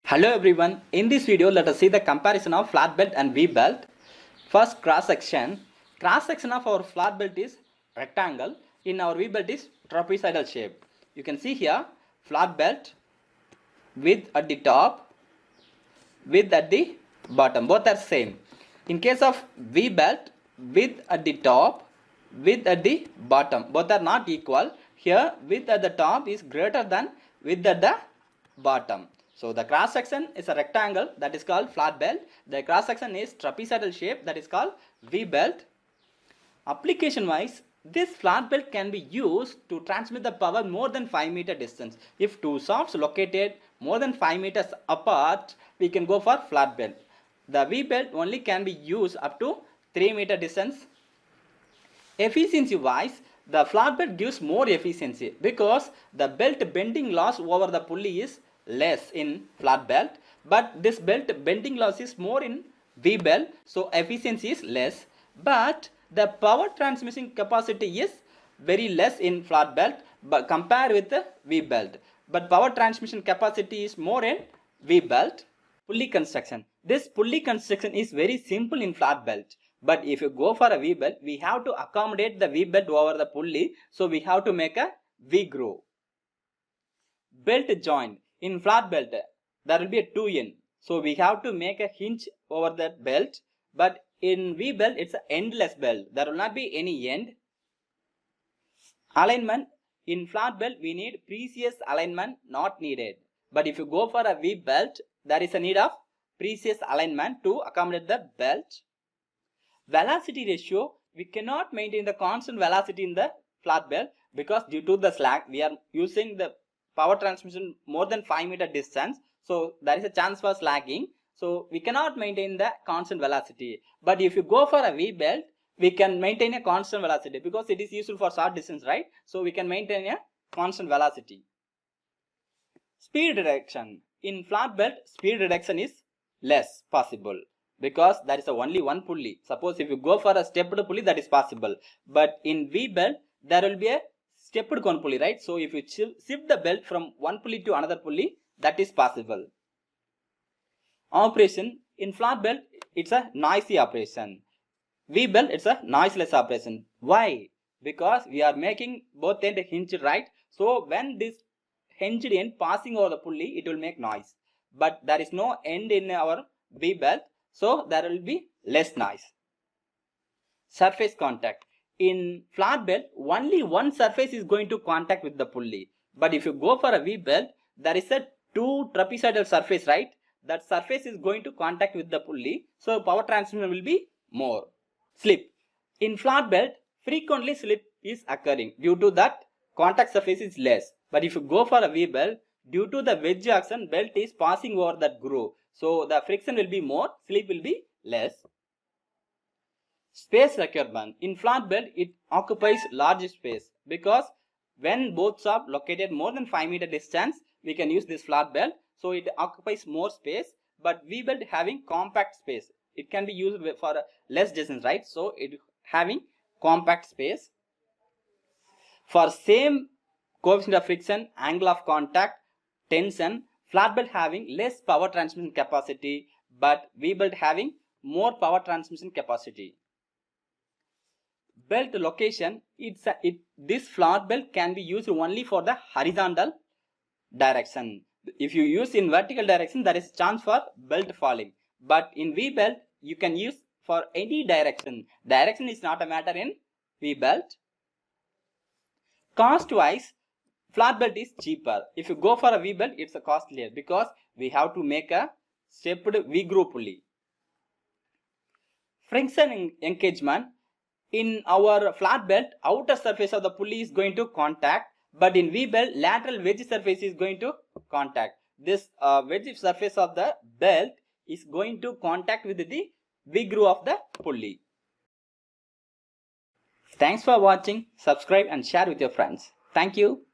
Hello everyone, in this video let us see the comparison of flat belt and V belt. First, cross section. Cross section of our flat belt is rectangle, in our V belt is trapezoidal shape. You can see here flat belt, width at the top, width at the bottom, both are same. In case of V belt, width at the top, width at the bottom, both are not equal. Here width at the top is greater than width at the bottom. So the cross section is a rectangle, that is called flat belt. The cross section is trapezoidal shape, that is called V belt. Application wise, this flat belt can be used to transmit the power more than 5 meter distance. If two shafts located more than 5 meters apart, we can go for flat belt. The V belt only can be used up to 3 meter distance. Efficiency wise, the flat belt gives more efficiency because the belt bending loss over the pulley is less in flat belt, but this belt bending loss is more in V belt, so efficiency is less, but the power transmission capacity is very less in flat belt but compared with the V belt, but power transmission capacity is more in V belt. Pulley construction. This pulley construction is very simple in flat belt, but if you go for a V belt, we have to accommodate the V belt over the pulley, so we have to make a V groove. Belt joint. In flat belt, there will be a 2N, so we have to make a hinge over that belt, but in V belt, it's an endless belt. There will not be any end. Alignment. In flat belt, we need previous alignment, not needed. But if you go for a V belt, there is a need of previous alignment to accommodate the belt. Velocity ratio. We cannot maintain the constant velocity in the flat belt because due to the slack, we are using the power transmission more than 5 meter distance, so there is a chance for slacking, so we cannot maintain the constant velocity. But if you go for a V belt, we can maintain a constant velocity because it is useful for short distance, right? So we can maintain a constant velocity. Speed reduction. In flat belt, speed reduction is less possible because there is only one pulley. Suppose if you go for a stepped pulley, that is possible, but in V belt there will be a stepped cone pulley, right? So if you shift the belt from one pulley to another pulley, that is possible. Operation. In flat belt, it's a noisy operation. V belt, it's a noiseless operation. Why? Because we are making both end hinged, right? So when this hinged end passing over the pulley, it will make noise. But there is no end in our V belt, so there will be less noise. Surface contact. In flat belt, only one surface is going to contact with the pulley. But if you go for a V belt, there is a two trapezoidal surface, right? That surface is going to contact with the pulley. So power transmission will be more. Slip. In flat belt, frequently slip is occurring. Due to that, contact surface is less. But if you go for a V belt, due to the wedge action, belt is passing over that groove. So the friction will be more, slip will be less. Space requirement. In flat belt, it occupies large space because when both are located more than 5 meter distance, we can use this flat belt. So it occupies more space, but V belt having compact space. It can be used for less distance, right? So it having compact space. For same coefficient of friction, angle of contact, tension, flat belt having less power transmission capacity, but V belt having more power transmission capacity. Belt location. This flat belt can be used only for the horizontal direction. If you use in vertical direction, there is chance for belt falling. But in V belt, you can use for any direction. Direction is not a matter in V belt. Cost wise, flat belt is cheaper. If you go for a V belt, it's a costlier because we have to make a stepped V groove pulley. Friction engagement. In our flat belt, outer surface of the pulley is going to contact, but in V belt, lateral wedge surface is going to contact. This wedge surface of the belt is going to contact with the V groove of the pulley. Thanks for watching. Subscribe and share with your friends. Thank you.